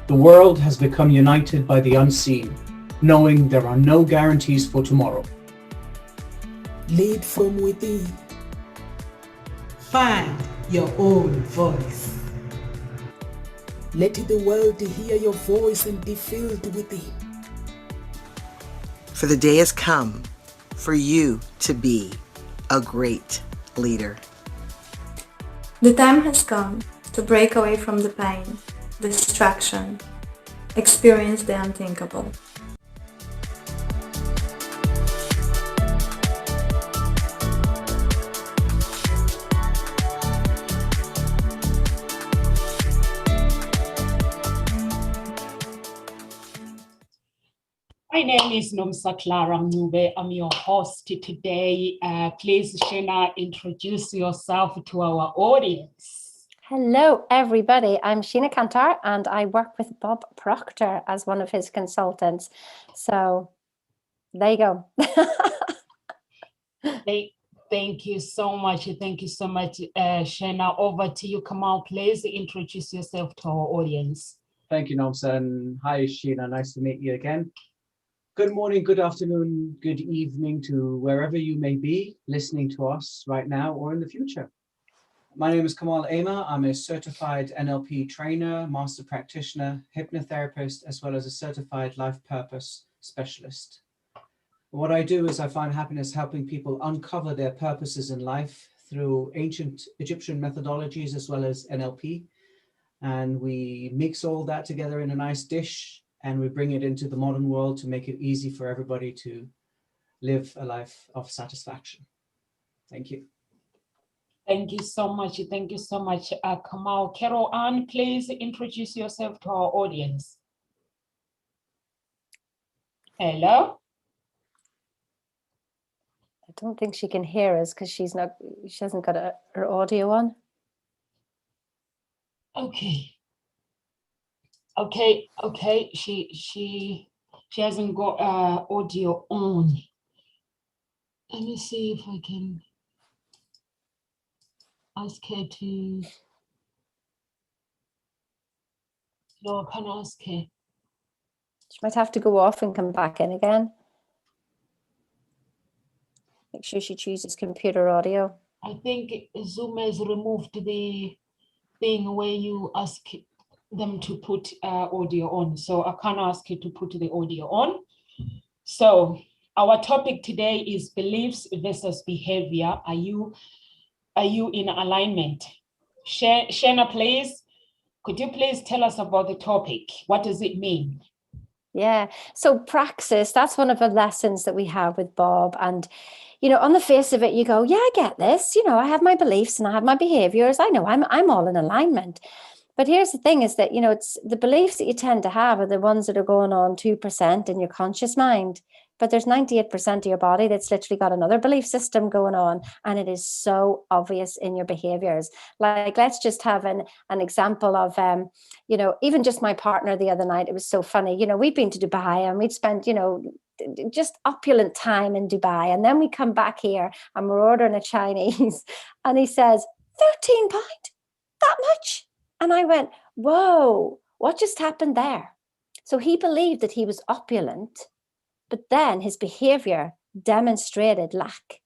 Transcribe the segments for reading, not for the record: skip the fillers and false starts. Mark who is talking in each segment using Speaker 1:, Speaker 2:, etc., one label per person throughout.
Speaker 1: The world has become united by the unseen, knowing there are no guarantees for tomorrow.
Speaker 2: Lead from within. Find your own voice. Let the world hear your voice and be filled within.
Speaker 3: For the day has come for you to be a great leader.
Speaker 4: The time has come to break away from the pain, the distraction, experience the unthinkable.
Speaker 5: My name is Nkositalkshows. I'm your host today. Please, Shena, introduce yourself to our audience.
Speaker 6: Hello, everybody. I'm Sheena Kantar, and I work with Bob Proctor as one of his consultants. So there you go.
Speaker 5: Thank you so much. Thank you so much, Shena. Over to you. Kamal, please introduce yourself to our audience.
Speaker 1: Thank you, Nomsa, and hi, Sheena. Nice to meet you again. Good morning, good afternoon, good evening to wherever you may be listening to us right now or in the future. My name is Kamal Ema. I'm a certified NLP trainer, master practitioner, hypnotherapist, as well as a certified life purpose specialist. What I do is I find happiness helping people uncover their purposes in life through ancient Egyptian methodologies as well as NLP. And we mix all that together in a nice dish and we bring it into the modern world to make it easy for everybody to live a life of satisfaction. Thank you.
Speaker 5: Thank you so much. Thank you so much, Kamal. Carol Ann, please introduce yourself to our audience. Hello?
Speaker 6: I don't think she can hear us because she hasn't got her audio on.
Speaker 5: Okay. She hasn't got audio on. Let me see if I can ask her to. No, I can't ask her.
Speaker 6: She might have to go off and come back in again. Make sure she chooses computer audio.
Speaker 5: I think Zoom has removed the thing where you ask them to put audio on. So I can't ask you to put the audio on. So our topic today is beliefs versus behavior. Are you in alignment? Shena, please, could you please tell us about the topic? What does it mean?
Speaker 6: Yeah, so praxis, that's one of the lessons that we have with Bob. And, you know, on the face of it, you go, yeah, I get this. You know, I have my beliefs and I have my behaviors. I know I'm all in alignment. But here's the thing is that, you know, it's the beliefs that you tend to have are the ones that are going on 2% in your conscious mind. But there's 98% of your body that's literally got another belief system going on. And it is so obvious in your behaviors. Like, let's just have an example of, you know, even just my partner the other night. It was so funny. You know, we'd been to Dubai and we'd spent, you know, just opulent time in Dubai. And then we come back here and we're ordering a Chinese. And he says, £13? That much? And I went, whoa, what just happened there? So he believed that he was opulent, but then his behavior demonstrated lack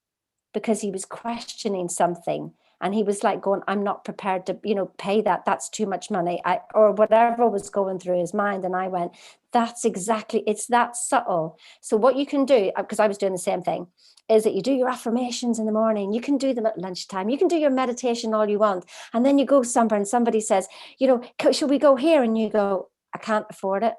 Speaker 6: because he was questioning something. And he was like going, I'm not prepared to, you know, pay that. That's too much money, or whatever was going through his mind. And I went, that's exactly, it's that subtle. So what you can do, because I was doing the same thing, is that you do your affirmations in the morning. You can do them at lunchtime. You can do your meditation all you want. And then you go somewhere and somebody says, you know, should we go here? And you go, I can't afford it.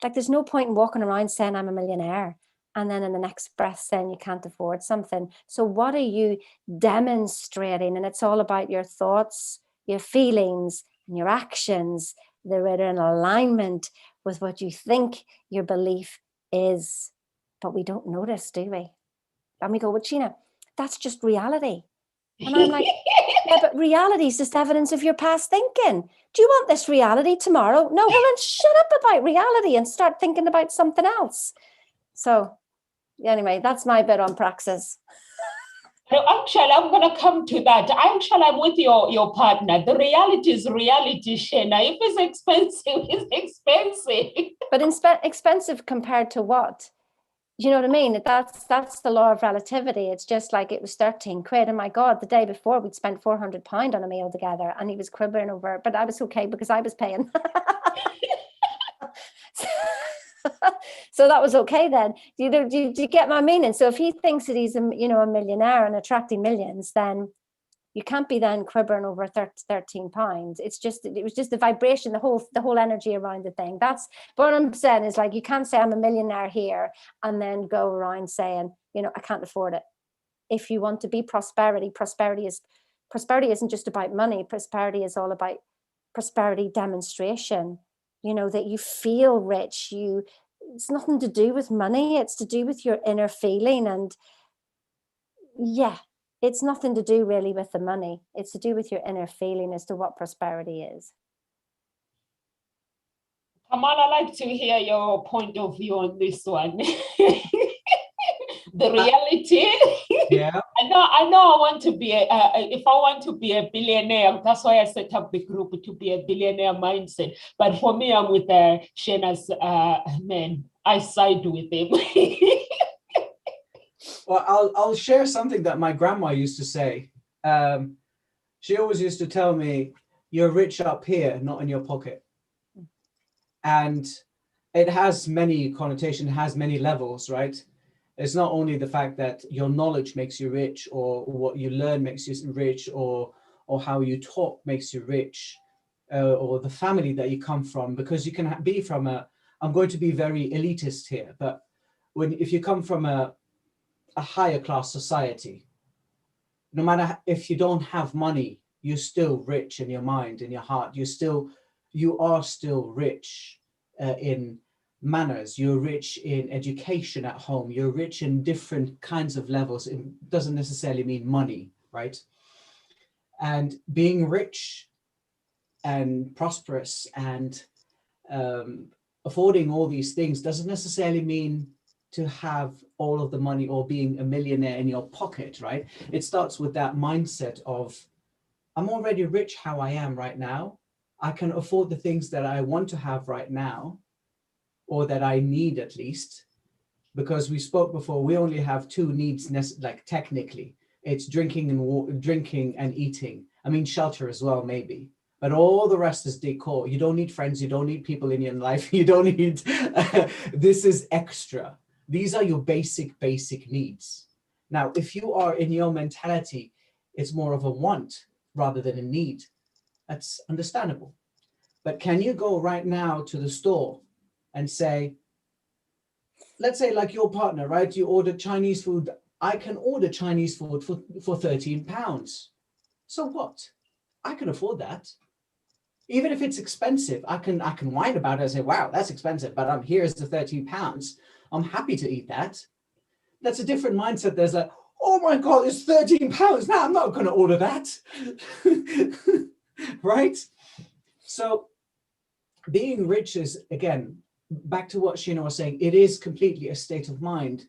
Speaker 6: Like, there's no point in walking around saying I'm a millionaire and then in the next breath saying you can't afford something. So what are you demonstrating? And it's all about your thoughts, your feelings, and your actions. They're in alignment with what you think your belief is. But we don't notice, do we? And we go, well, Gina, that's just reality. And I'm like, yeah, but reality is just evidence of your past thinking. Do you want this reality tomorrow? No, well, then shut up about reality and start thinking about something else. So anyway, that's my bit on praxis.
Speaker 5: No, actually, I'm going to come to that. Actually, I'm with your partner. The reality is reality, Shena. If it's expensive, it's expensive.
Speaker 6: But expensive compared to what? You know what I mean? That's the law of relativity. It's just like it was 13 quid. And my God, the day before we'd spent £400 on a meal together and he was cribbing over it, but I was okay because I was paying. So that was okay then. Do you get my meaning? So if he thinks that he's a millionaire and attracting millions, then you can't be then cribbing over £13. It was just the vibration, the whole energy around the thing. That's what I'm saying is like, you can't say I'm a millionaire here and then go around saying, I can't afford it. If you want to be prosperity isn't just about money. Prosperity is all about prosperity demonstration, that you feel rich. It's nothing to do with money. It's to do with your inner feeling. And yeah, it's nothing to do really with the money. It's to do with your inner feeling as to what prosperity is.
Speaker 5: Kamal, I'd like to hear your point of view on this one. The reality.
Speaker 1: Yeah.
Speaker 5: I know I want to be if I want to be a billionaire, that's why I set up the group, to be a billionaire mindset. But for me, I'm with Shena's man. I side with him.
Speaker 1: Well, I'll share something that my grandma used to say. She always used to tell me, "You're rich up here, not in your pocket." And it has many connotations, has many levels, right? It's not only the fact that your knowledge makes you rich, or what you learn makes you rich, or how you talk makes you rich, or the family that you come from, because you can be from I'm going to be very elitist here, but if you come from a higher class society, no matter if you don't have money, you're still rich in your mind, in your heart. You are still rich in manners. You're rich in education at home. You're rich in different kinds of levels. It doesn't necessarily mean money, right? And being rich and prosperous and affording all these things doesn't necessarily mean to have all of the money or being a millionaire in your pocket, right? It starts with that mindset of, I'm already rich how I am right now. I can afford the things that I want to have right now, or that I need at least, because we spoke before, we only have two needs, like technically. It's drinking and eating. I mean, shelter as well, maybe. But all the rest is decor. You don't need friends. You don't need people in your life. You don't need, this is extra. These are your basic needs. Now, if you are in your mentality, it's more of a want rather than a need. That's understandable. But can you go right now to the store and say, let's say like your partner, right? You ordered Chinese food. I can order Chinese food for £13. So what? I can afford that. Even if it's expensive, I can whine about it and say, wow, that's expensive, but here's the £13. I'm happy to eat that. That's a different mindset. There's like, oh my God, it's £13. No, I'm not going to order that. Right? So being rich is, again, back to what Sheena was saying, it is completely a state of mind.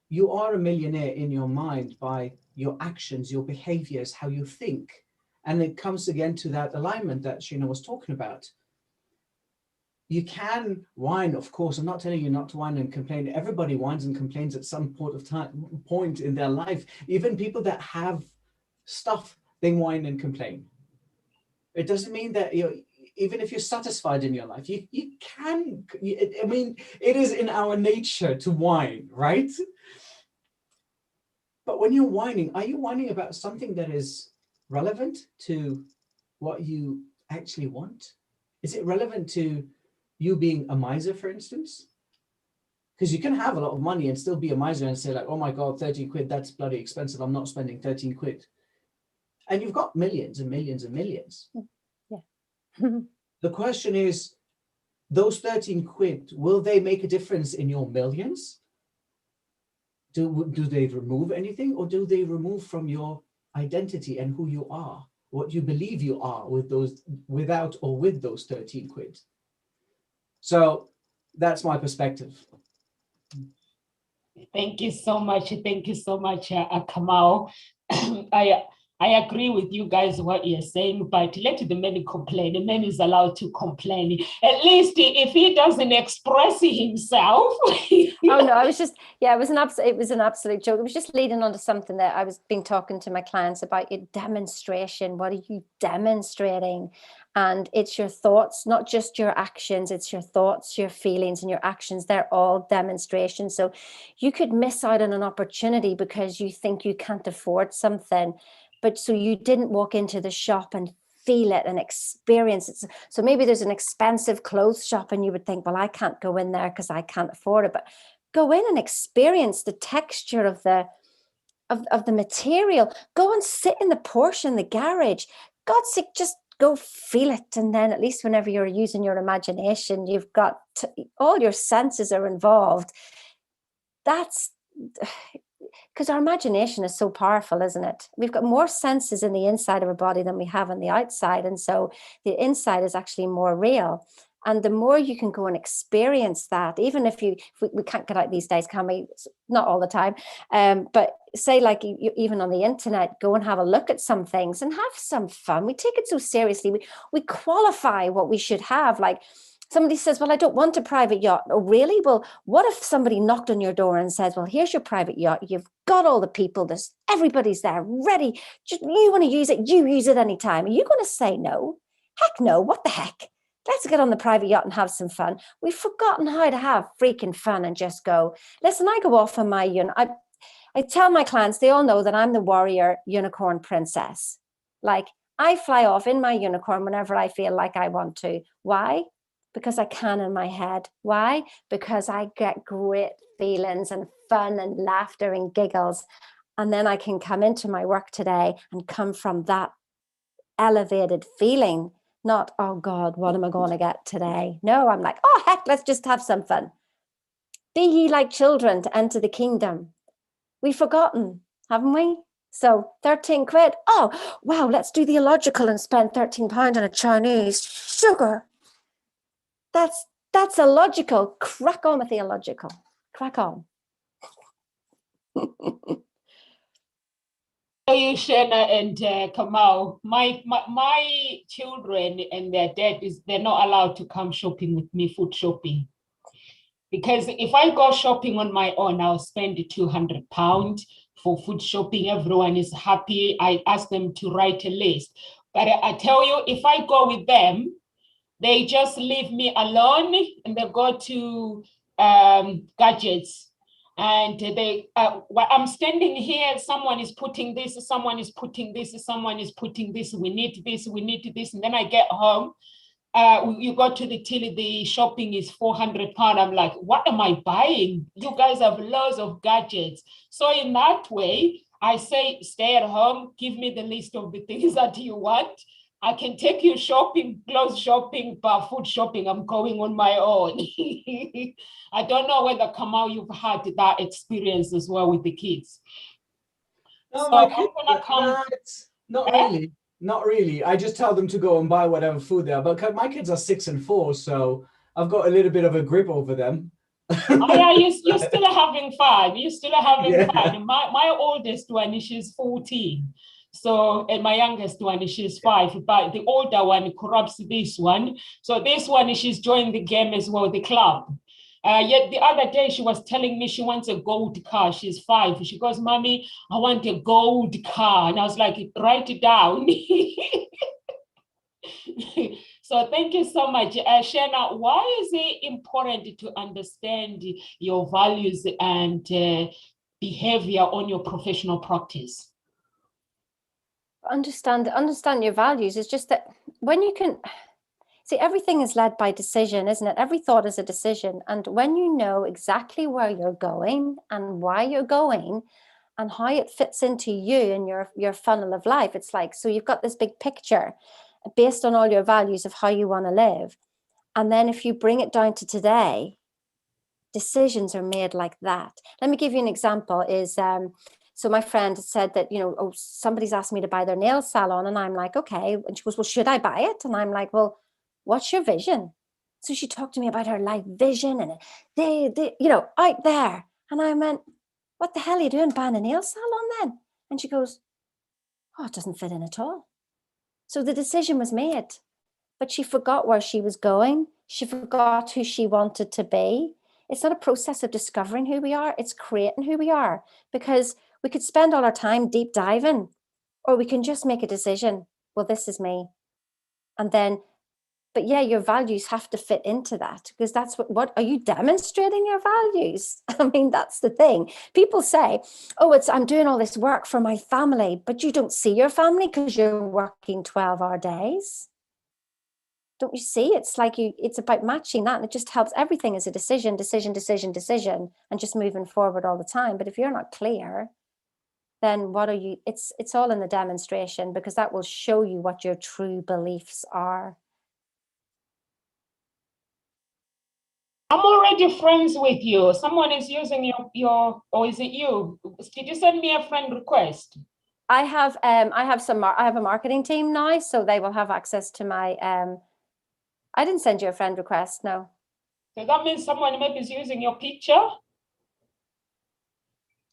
Speaker 1: You are a millionaire in your mind by your actions, your behaviors, how you think. And it comes again to that alignment that Sheena was talking about. You can whine, of course. I'm not telling you not to whine and complain. Everybody whines and complains at some point in their life. Even people that have stuff, they whine and complain. It doesn't mean that even if you're satisfied in your life, you can. I mean, it is in our nature to whine, right? But when you're whining, are you whining about something that is relevant to what you actually want? Is it relevant to you being a miser, for instance? Because you can have a lot of money and still be a miser and say like, oh my God, 13 quid, that's bloody expensive. I'm not spending 13 quid. And you've got millions and millions and millions.
Speaker 6: Yeah.
Speaker 1: The question is, those 13 quid, will they make a difference in your millions? Do they remove anything, or do they remove from your identity and who you are, what you believe you are without or with those 13 quid? So that's my perspective.
Speaker 5: Thank you so much. Thank you so much, Kamau. I agree with you guys what you're saying, but let the man complain. The man is allowed to complain. At least if he doesn't express himself.
Speaker 6: Oh no, I was just, yeah, it was an absolute joke. It was just leading on to something that I was been talking to my clients about, your demonstration. What are you demonstrating? And it's your thoughts, not just your actions. It's your thoughts, your feelings, and your actions. They're all demonstrations. So you could miss out on an opportunity because you think you can't afford something, but so you didn't walk into the shop and feel it and experience it. So maybe there's an expensive clothes shop and you would think, well, I can't go in there because I can't afford it. But go in and experience the texture of the material. Go and sit in the Porsche in the garage. God's sake, just go feel it. And then at least whenever you're using your imagination, you've got all your senses are involved. That's because our imagination is so powerful, isn't it? We've got more senses in the inside of our body than we have on the outside. And so the inside is actually more real. And the more you can go and experience that, even if we can't get out these days, can we? Not all the time. But say like even on the internet, go and have a look at some things and have some fun. We take it so seriously. We qualify what we should have. Like somebody says, well, I don't want a private yacht. Oh, really? Well, what if somebody knocked on your door and says, well, here's your private yacht. You've got all the people. Everybody's there ready. Just, you want to use it. You use it anytime. Are you going to say no? Heck no. What the heck? Let's get on the private yacht and have some fun. We've forgotten how to have freaking fun and just go. Listen, I go off on my I tell my clients, they all know that I'm the warrior unicorn princess. Like I fly off in my unicorn whenever I feel like I want to. Why? Because I can in my head. Why? Because I get great feelings and fun and laughter and giggles. And then I can come into my work today and come from that elevated feeling. Not, oh God, what am I going to get today? No, I'm like, oh heck, let's just have some fun. Be ye like children to enter the kingdom. We've forgotten, haven't we? So 13 quid. Oh, wow, let's do the illogical and spend £13 on a Chinese sugar. That's illogical. Crack on with the illogical. Crack on.
Speaker 5: You, Shena and Kamau, my children and their dad they're not allowed to come shopping with me, food shopping. Because if I go shopping on my own, I'll spend £200 for food shopping. Everyone is happy. I ask them to write a list. But I tell you, if I go with them, they just leave me alone and they go to gadgets. And I'm standing here, someone is putting this, someone is putting this, someone is putting this, we need this, we need this. And then I get home, you go to the till, the shopping is £400. I'm like, what am I buying? You guys have loads of gadgets. So in that way, I say, stay at home, give me the list of the things that you want. I can take you shopping, clothes shopping, but food shopping, I'm going on my own. I don't know whether, Kamau, you've had that experience as well with the kids.
Speaker 1: No,
Speaker 5: So
Speaker 1: my
Speaker 5: I'm
Speaker 1: kids,
Speaker 5: gonna come.
Speaker 1: not really. Not really. I just tell them to go and buy whatever food they are. But my kids are 6 and 4, so I've got a little bit of a grip over them.
Speaker 5: Oh yeah, you're still having fun. You're still having fun. My oldest one, she's 14. So, and my youngest one, she's 5, but the older one corrupts this one. So this one, she's joined the game as well, the club. Yet the other day she was telling me she wants a gold car. She's 5. She goes, Mommy, I want a gold car. And I was like, write it down. So thank you so much. Shena, why is it important to understand your values and behavior on your professional practice?
Speaker 6: Understand your values. It's just that when you can see, everything is led by decision, isn't it? Every thought is a decision. And when you know exactly where you're going and why you're going and how it fits into you and your funnel of life, it's like, so you've got this big picture based on all your values of how you want to live. And then if you bring it down to today, decisions are made like that. Let me give you an example is, so my friend said that, oh, somebody's asked me to buy their nail salon. And I'm like, okay. And she goes, well, should I buy it? And I'm like, well, what's your vision? So she talked to me about her life vision and they out there. And I went, what the hell are you doing buying a nail salon then? And she goes, oh, it doesn't fit in at all. So the decision was made, but she forgot where she was going. She forgot who she wanted to be. It's not a process of discovering who we are, it's creating who we are, because we could spend all our time deep diving, or we can just make a decision. Well, this is me. And then, but yeah, your values have to fit into that, because that's what are you demonstrating your values? I mean, that's the thing. People say, oh, I'm doing all this work for my family, but you don't see your family because you're working 12-hour days. Don't you see? It's like it's about matching that, and it just helps. Everything is a decision, and just moving forward all the time. But if you're not clear, then what are you? It's all in the demonstration, because that will show you what your true beliefs are.
Speaker 5: I'm already friends with you. Someone is using your, or is it you? Did you send me a friend request?
Speaker 6: I have a marketing team now, so they will have access to my. I didn't send you a friend request, no.
Speaker 5: So that means someone maybe is using your picture.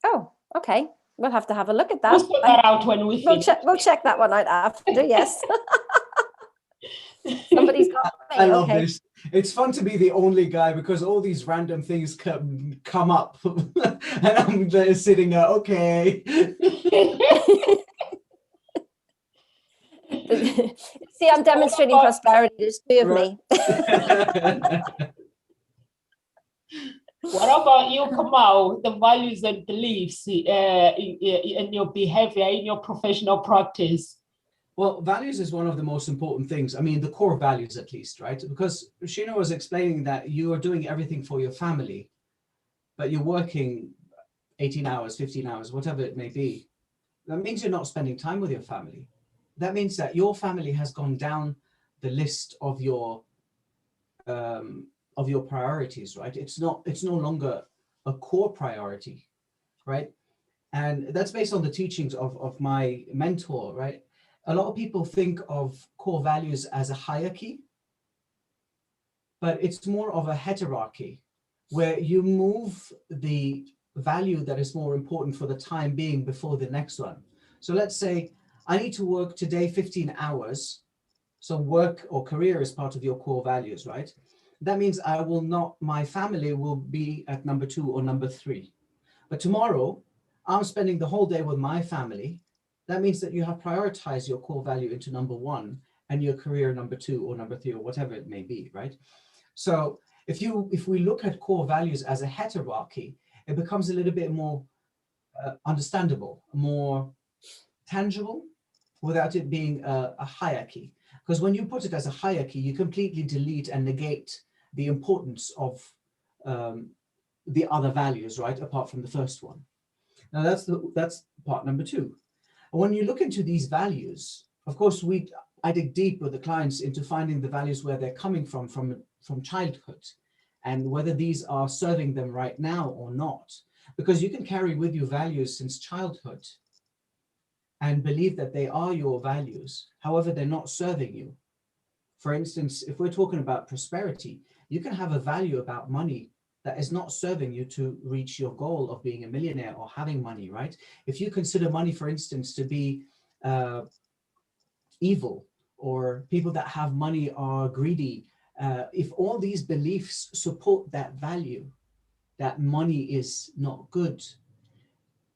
Speaker 6: Oh, okay. We'll have to have a look at that.
Speaker 5: We'll sort that out when we finish.
Speaker 6: We'll check that one out after, yes. Somebody's got me.
Speaker 1: I love this. It's fun to be the only guy, because all these random things come up and I'm there sitting there, okay.
Speaker 6: See, I'm demonstrating prosperity. There's two of me.
Speaker 5: What about you, Kamau? The values and beliefs in your behavior, in your professional practice?
Speaker 1: Well, values is one of the most important things. I mean, the core values, at least, right? Because Sheena was explaining that you are doing everything for your family, but you're working 18 hours, 15 hours, whatever it may be. That means you're not spending time with your family. That means that your family has gone down the list of your priorities, right? It's no longer a core priority, right? And that's based on the teachings of my mentor, right? A lot of people think of core values as a hierarchy, but it's more of a heterarchy, where you move the value that is more important for the time being before the next one. So let's say I need to work today 15 hours. So work or career is part of your core values, right? That means my family will be at number 2 or number 3. But tomorrow, I'm spending the whole day with my family. That means that you have prioritized your core value into number 1 and your career number 2 or number 3 or whatever it may be, right? So if we look at core values as a heterarchy, it becomes a little bit more understandable, more tangible, without it being a hierarchy. Because when you put it as a hierarchy, you completely delete and negate the importance of the other values, right? Apart from the first one. Now that's part number 2. When you look into these values, of course, I dig deep with the clients into finding the values where they're coming from childhood, and whether these are serving them right now or not. Because you can carry with you values since childhood and believe that they are your values. However, they're not serving you. For instance, if we're talking about prosperity, you can have a value about money that is not serving you to reach your goal of being a millionaire or having money, right? If you consider money, for instance, to be evil, or people that have money are greedy, if all these beliefs support that value, that money is not good,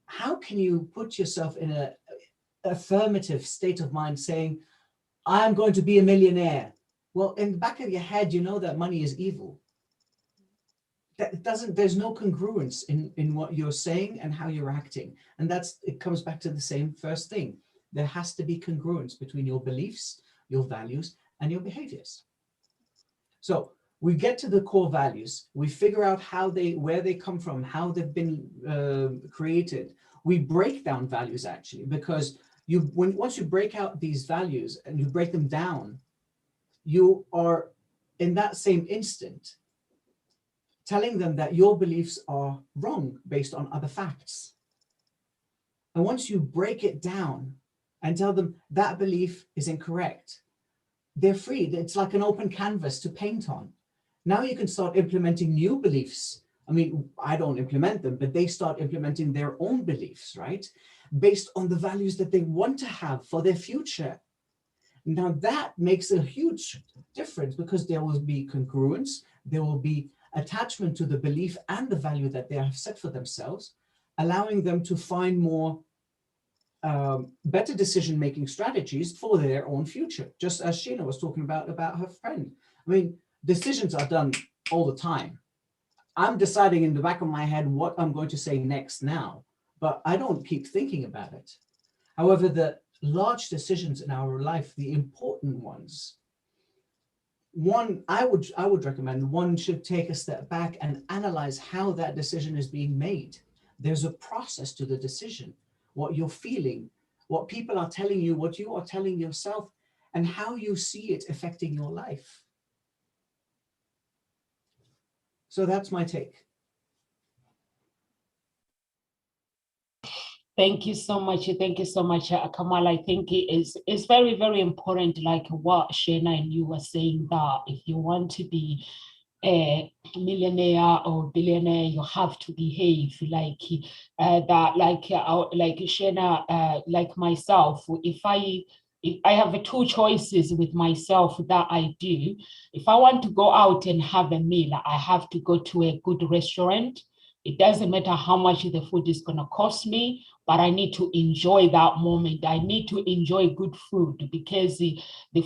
Speaker 1: how can you put yourself in an affirmative state of mind saying, I'm going to be a millionaire? Well, in the back of your head, you know that money is evil. There's no congruence in what you're saying and how you're acting. And it comes back to the same first thing. There has to be congruence between your beliefs, your values, and your behaviors. So we get to the core values, we figure out where they come from, how they've been created. We break down values, actually, because once you break out these values and you break them down, you are in that same instant telling them that your beliefs are wrong based on other facts. And once you break it down and tell them that belief is incorrect, they're free. It's like an open canvas to paint on. Now you can start implementing new beliefs I mean, I don't implement them, but they start implementing their own beliefs, right? Based on the values that they want to have for their future. Now that makes a huge difference, because there will be congruence, there will be attachment to the belief and the value that they have set for themselves, allowing them to find more better decision-making strategies for their own future. Just as Sheena was talking about her friend. I mean, decisions are done all the time. I'm deciding in the back of my head what I'm going to say next now, but I don't keep thinking about it. However, the large decisions in our life, the important ones, one, I would recommend one should take a step back and analyze how that decision is being made. There's a process to the decision, what you're feeling, what people are telling you, what you are telling yourself, and how you see it affecting your life. So that's my take.
Speaker 5: Thank you so much. Thank you so much, Kamal. I think it's very, very important, like what Sheena and you were saying, that if you want to be a millionaire or billionaire, you have to behave like that, like Sheena, like myself. If I have two choices with myself that I do. If I want to go out and have a meal, I have to go to a good restaurant. It doesn't matter how much the food is going to cost me, but I need to enjoy that moment. I need to enjoy good food, because the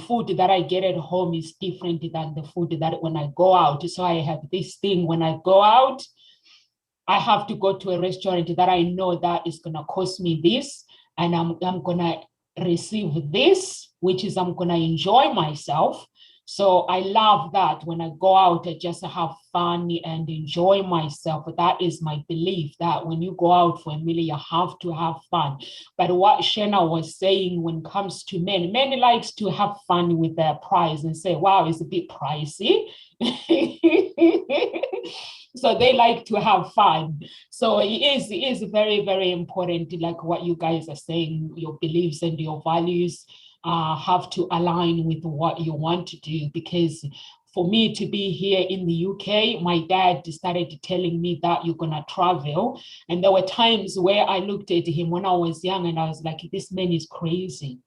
Speaker 5: food that I get at home is different than the food that when I go out. So I have this thing, when I go out, I have to go to a restaurant that I know that is going to cost me this, and I'm going to receive this, which is I'm going to enjoy myself. So I love that when I go out, I just have fun and enjoy myself. That is my belief, that when you go out for a meal, you have to have fun. But what Sheena was saying, when it comes to men likes to have fun with their price and say, wow, it's a bit pricey. So they like to have fun. So it is very, very important, like what you guys are saying, your beliefs and your values have to align with what you want to do. Because for me to be here in the UK, my dad started telling me that you're going to travel. And there were times where I looked at him when I was young and I was like, this man is crazy.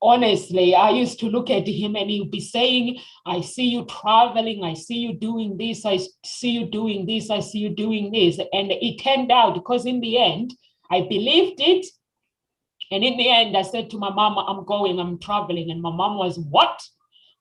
Speaker 5: Honestly, I used to look at him and he would be saying, I see you traveling, I see you doing this, I see you doing this, I see you doing this. And it turned out, because in the end, I believed it. And in the end, I said to my mom, I'm going, I'm traveling. And my mom was, what?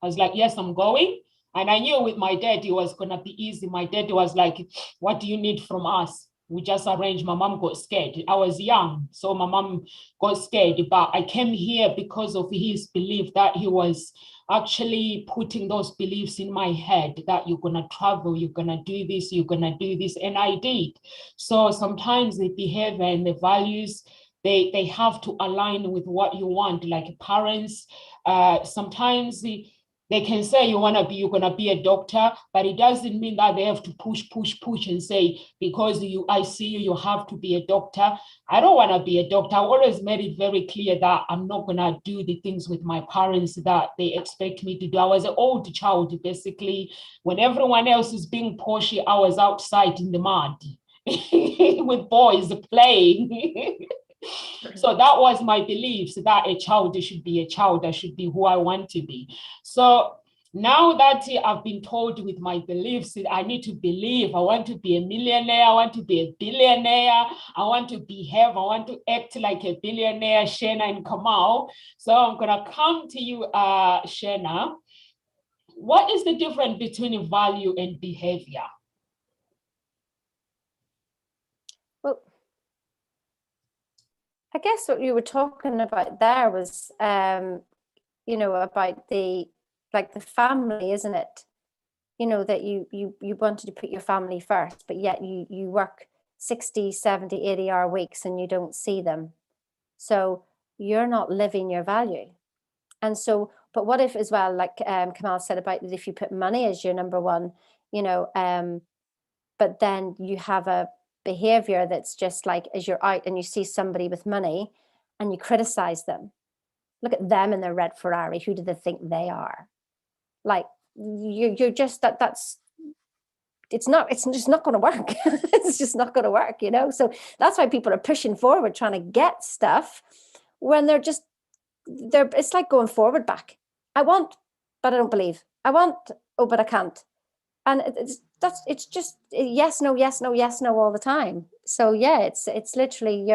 Speaker 5: I was like, yes, I'm going. And I knew with my dad, it was going to be easy. My dad was like, what do you need from us? We just arranged. My mom got scared. I was young, so my mom got scared. But I came here because of his belief, that he was actually putting those beliefs in my head, that you're going to travel, you're going to do this, you're going to do this. And I did. So sometimes the behavior and the values, they have to align with what you want. Like parents, sometimes they can say you're gonna be a doctor, but it doesn't mean that they have to push and say, because I see you have to be a doctor. I don't want to be a doctor. I always made it very clear that I'm not gonna do the things with my parents that they expect me to do. I was an old child, basically. When everyone else is being pushy, I was outside in the mud with boys playing. So that was my beliefs, that a child should be a child. I should be who I want to be. So now that I've been told with my beliefs, I need to believe. I want to be a millionaire. I want to be a billionaire. I want to behave. I want to act like a billionaire, Sheena and Kamal. So I'm going to come to you, Sheena. What is the difference between value and behavior?
Speaker 6: Well, I guess what you were talking about there was, about the family, isn't it? That you wanted to put your family first, but yet you work 60, 70, 80-hour weeks and you don't see them. So you're not living your value. And so, but what if as well, like Kamal said about that, if you put money as your number one, but then you have a behavior that's just like, as you're out and you see somebody with money and you criticize them, look at them in their red Ferrari, who do they think they are? Like you're just that's it's just not going to work. It's just not going to work, you know? So that's why people are pushing forward, trying to get stuff when it's like going forward back. I want, but I don't believe. I want, oh, but I can't. And it's just yes, no, yes, no, yes, no all the time. So yeah, it's literally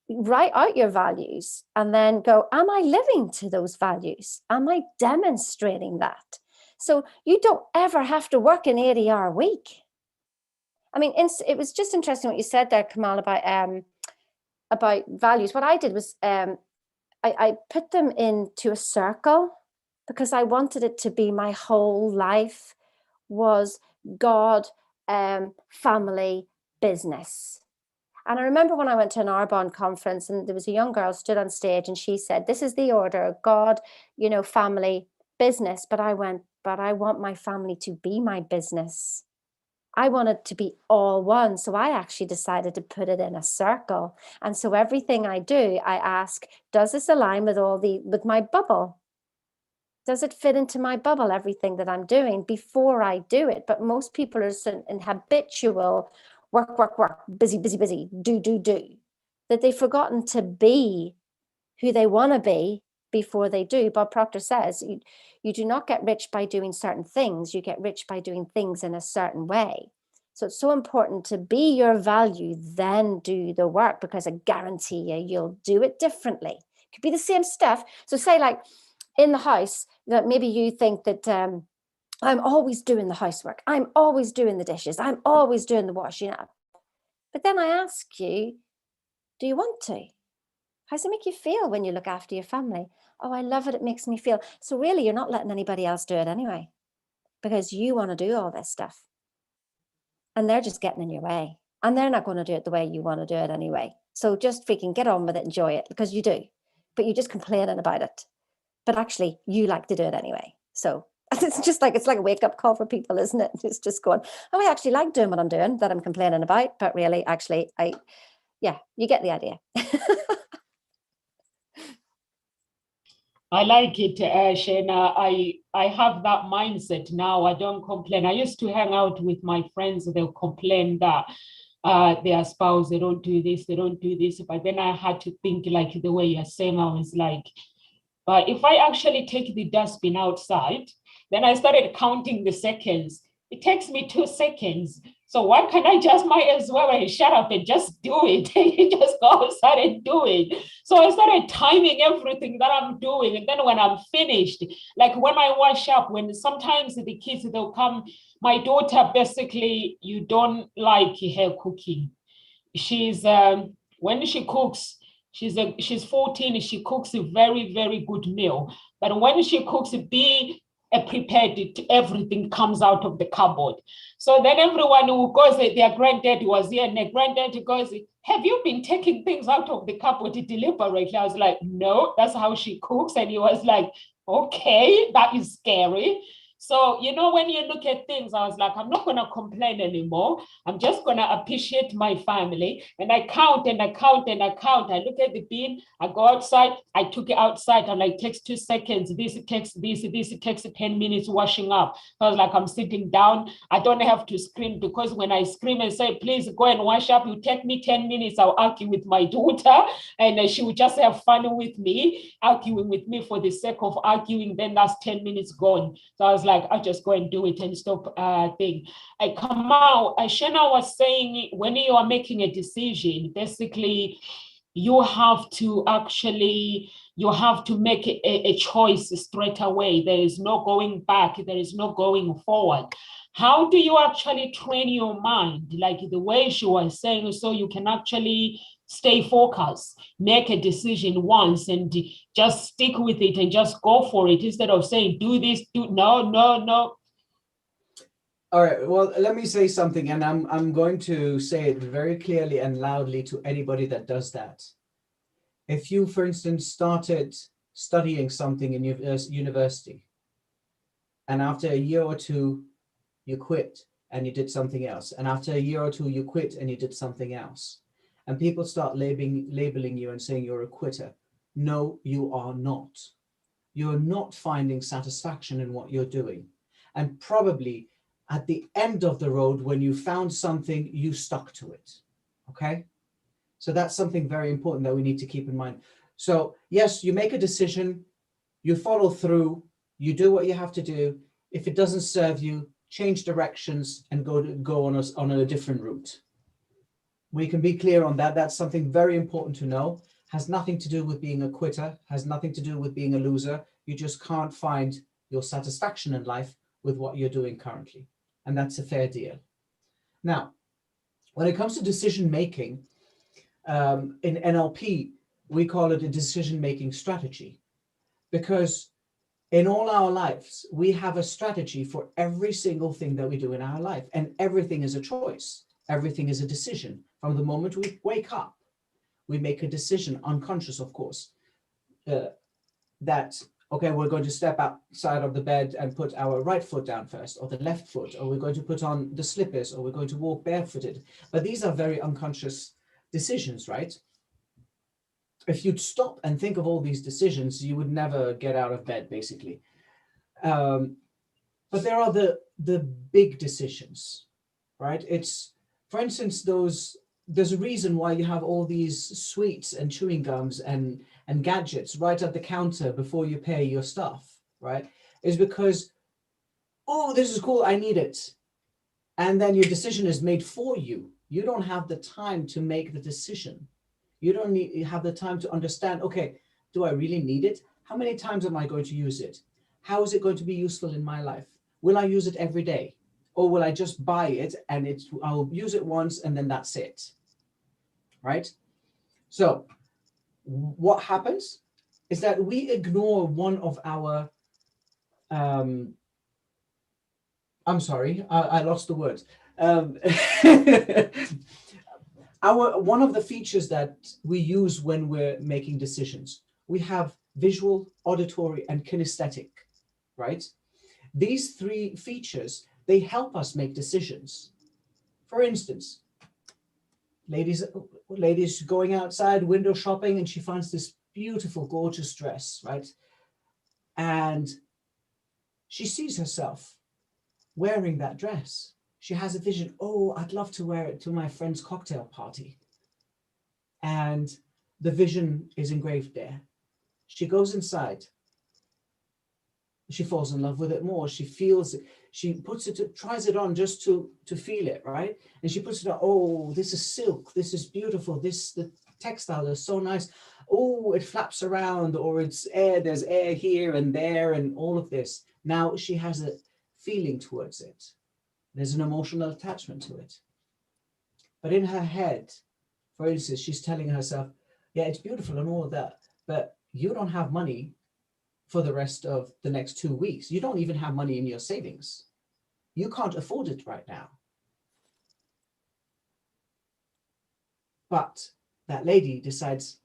Speaker 6: write out your values and then go, am I living to those values? Am I demonstrating that? So you don't ever have to work an 80-hour week. I mean, it was just interesting what you said there, Kamal, about values. What I did was I put them into a circle because I wanted it to be my whole life was God, family, business. And I remember when I went to an Arbonne conference and there was a young girl stood on stage and she said, this is the order, God, you know, family, business. But I went, but I want my family to be my business. I wanted to be all one. So I actually decided to put it in a circle. And so everything I do, I ask, does this align with my bubble? Does it fit into my bubble, everything that I'm doing before I do it? But most people are in habitual work, busy, do, that they've forgotten to be who they want to be before they do. Bob Proctor says, you do not get rich by doing certain things. You get rich by doing things in a certain way. So it's so important to be your value, then do the work, because I guarantee you'll do it differently. It could be the same stuff. So say like in the house, that maybe you think that I'm always doing the housework. I'm always doing the dishes. I'm always doing the washing up. But then I ask you, do you want to? How does it make you feel when you look after your family? Oh, I love it. It makes me feel. So really, you're not letting anybody else do it anyway, because you want to do all this stuff. And they're just getting in your way. And they're not going to do it the way you want to do it anyway. So just freaking get on with it, enjoy it, because you do. But you're just complaining about it. But actually, you like to do it anyway. So it's like a wake-up call for people, isn't it? It's just going, oh, I actually like doing what I'm doing, that I'm complaining about. But really, actually, you get the idea.
Speaker 5: I like it, Shana. I have that mindset now. I don't complain. I used to hang out with my friends. They'll complain that their spouse, they don't do this, they don't do this. But then I had to think like the way you're saying. I was like, but if I actually take the dustbin outside, then I started counting the seconds. It takes me 2 seconds. So why can't I just might as well shut up and just do it? You just go outside and do it. So I started timing everything that I'm doing. And then when I'm finished, like when I wash up, when sometimes the kids, they'll come, my daughter, basically, you don't like her cooking. She's, when she cooks, she's 14, she cooks a very, very good meal. But when she cooks, prepared, everything comes out of the cupboard. So then everyone who goes, their granddad was here, and their granddad goes, have you been taking things out of the cupboard deliberately? I was like, no, that's how she cooks. And he was like, okay, that is scary. So, you know, when you look at things, I was like, I'm not going to complain anymore. I'm just going to appreciate my family. And I count and I count and I count. I look at the bin, I go outside, I took it outside and it takes 2 seconds. This takes 10 minutes washing up. So I was like, I'm sitting down. I don't have to scream, because when I scream and say, please go and wash up, you take me 10 minutes, I'll argue with my daughter and she would just have fun with me, arguing with me for the sake of arguing. Then that's 10 minutes gone. So I was like, I'll just go and do it and stop thing. I come out, Shana was saying, when you are making a decision, basically, you have to make a choice straight away. There is no going back. There is no going forward. How do you actually train your mind? Like the way she was saying, so you can actually stay focused, make a decision once and just stick with it and just go for it, instead of saying, do this, no.
Speaker 1: All right, well, let me say something, and I'm going to say it very clearly and loudly to anybody that does that. If you, for instance, started studying something in university, and after a year or two, you quit and you did something else, and after a year or two, you quit and you did something else, and people start labeling you and saying you're a quitter. No, you are not. You're not finding satisfaction in what you're doing. And probably at the end of the road, when you found something, you stuck to it. Okay? So that's something very important that we need to keep in mind. So yes, you make a decision, you follow through, you do what you have to do. If it doesn't serve you, change directions and go on a different route. We can be clear on that. That's something very important to know. Has nothing to do with being a quitter, has nothing to do with being a loser. You just can't find your satisfaction in life with what you're doing currently. And that's a fair deal. Now, when it comes to decision making, in NLP, we call it a decision-making strategy, because in all our lives, we have a strategy for every single thing that we do in our life, and everything is a choice. Everything is a decision. From the moment we wake up, we make a decision, unconscious, of course, that, okay, we're going to step outside of the bed and put our right foot down first, or the left foot, or we're going to put on the slippers, or we're going to walk barefooted. But these are very unconscious decisions, right? If you'd stop and think of all these decisions, you would never get out of bed, basically. But there are the big decisions, right? It's, for instance, there's a reason why you have all these sweets and chewing gums and gadgets right at the counter before you pay your stuff, right? Is because, oh, this is cool, I need it. And then your decision is made for you. You don't have the time to make the decision. You don't have the time to understand, okay, do I really need it? How many times am I going to use it? How is it going to be useful in my life? Will I use it every day? Or will I just buy it and I'll use it once and then that's it, right? So what happens is that we ignore one of our, I'm sorry, I lost the words. One of the features that we use when we're making decisions, we have visual, auditory, and kinesthetic, right? These three features, they help us make decisions. For instance, ladies going outside window shopping and she finds this beautiful, gorgeous dress, right? And she sees herself wearing that dress. She has a vision, oh, I'd love to wear it to my friend's cocktail party. And the vision is engraved there. She goes inside. She falls in love with it more. She feels it. She puts it, tries it on just to feel it, right? And she puts it on, oh, this is silk. This is beautiful. The textile is so nice. Oh, it flaps around, or it's air. There's air here and there and all of this. Now she has a feeling towards it. There's an emotional attachment to it. But in her head, for instance, she's telling herself, yeah, it's beautiful and all of that, but you don't have money for the rest of the next 2 weeks. You don't even have money in your savings. You can't afford it right now. But that lady decides,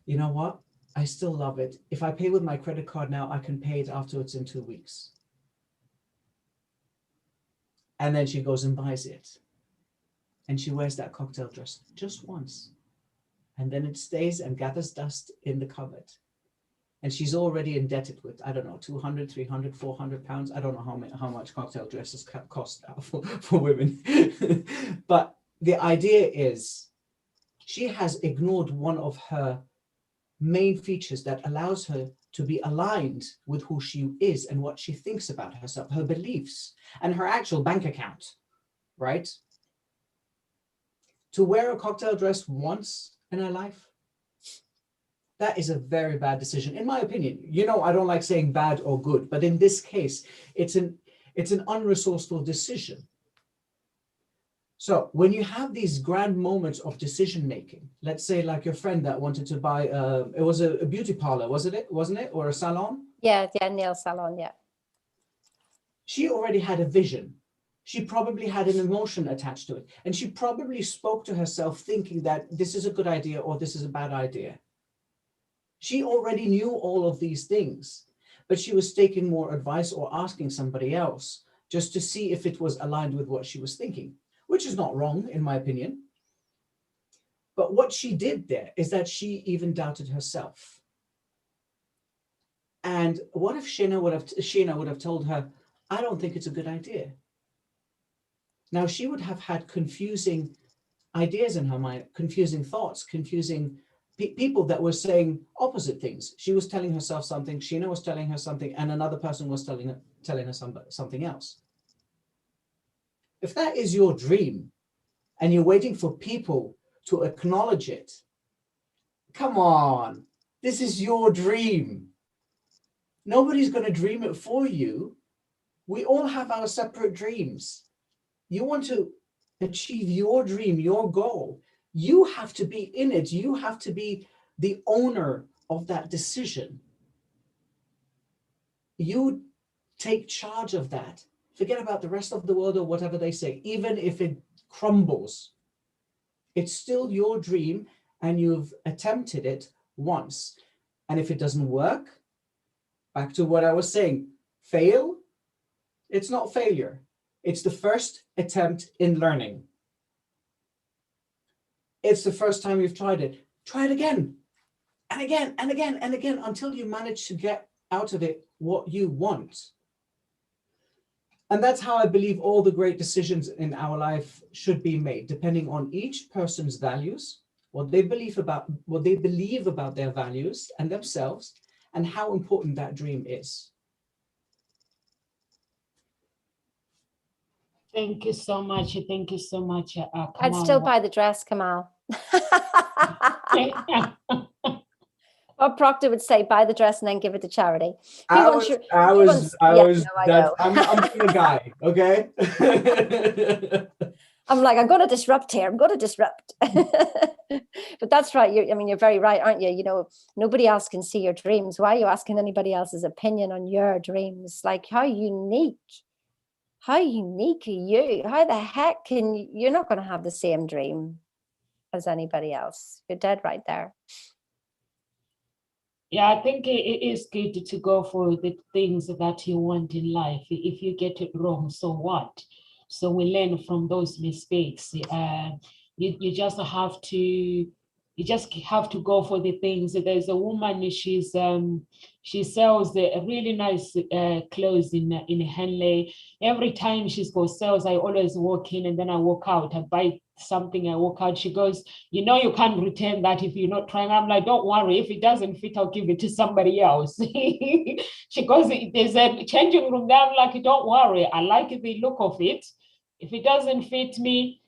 Speaker 1: you know what? I still love it. If I pay with my credit card now, I can pay it afterwards in 2 weeks. And then she goes and buys it. And she wears that cocktail dress just once. And then it stays and gathers dust in the cupboard. And she's already indebted with, I don't know, 200, 300, 400 pounds. I don't know how much cocktail dresses cost now for women. But the idea is she has ignored one of her main features that allows her to be aligned with who she is and what she thinks about herself, her beliefs, and her actual bank account, right? To wear a cocktail dress once in her life, that is a very bad decision, in my opinion. You know, I don't like saying bad or good, but in this case, it's an unresourceful decision. So when you have these grand moments of decision making, let's say like your friend that wanted to buy, it was a beauty parlor, wasn't it? Or a salon?
Speaker 6: Yeah, nail salon, yeah.
Speaker 1: She already had a vision. She probably had an emotion attached to it. And she probably spoke to herself thinking that this is a good idea or this is a bad idea. She already knew all of these things, but she was taking more advice or asking somebody else just to see if it was aligned with what she was thinking, which is not wrong, in my opinion. But what she did there is that she even doubted herself. And what if Sheena would have told her, I don't think it's a good idea. Now, she would have had confusing ideas in her mind, confusing thoughts, confusing people that were saying opposite things. She was telling herself something, Sheena was telling her something, and another person was telling her something else. If that is your dream and you're waiting for people to acknowledge it, come on, this is your dream. Nobody's going to dream it for you. We all have our separate dreams. You want to achieve your dream, your goal. You have to be in it. You have to be the owner of that decision. You take charge of that. Forget about the rest of the world or whatever they say. Even if it crumbles, it's still your dream and you've attempted it once. And if it doesn't work, back to what I was saying, fail, it's not failure. It's the first attempt in learning. It's the first time you've tried it. Try it again and again and again and again until you manage to get out of it what you want. And that's how I believe all the great decisions in our life should be made, depending on each person's values, what they believe about their values and themselves, and how important that dream is.
Speaker 5: Thank you so much. Thank you so much, Kamal.
Speaker 6: I'd still buy the dress, Kamal. Or Proctor would say, buy the dress and then give it to charity.
Speaker 1: I'm being a guy, okay?
Speaker 6: I'm like, I'm going to disrupt here. I'm going to disrupt. But that's right. You're very right, aren't you? You know, nobody else can see your dreams. Why are you asking anybody else's opinion on your dreams? Like, how unique are you? How the heck you're not going to have the same dream as anybody else. You're dead right there.
Speaker 5: Yeah, I think it is good to go for the things that you want in life. If you get it wrong, so what? So we learn from those mistakes. You just have to go for the things. There's a woman, she sells a really nice clothes in Henley. Every time she's got sales, I always walk in and then I walk out. I buy something, I walk out. She goes, you know, you can't return that if you're not trying. I'm like, don't worry, if it doesn't fit, I'll give it to somebody else. She goes, there's a changing room there. I'm like, don't worry, I like the look of it. If it doesn't fit me,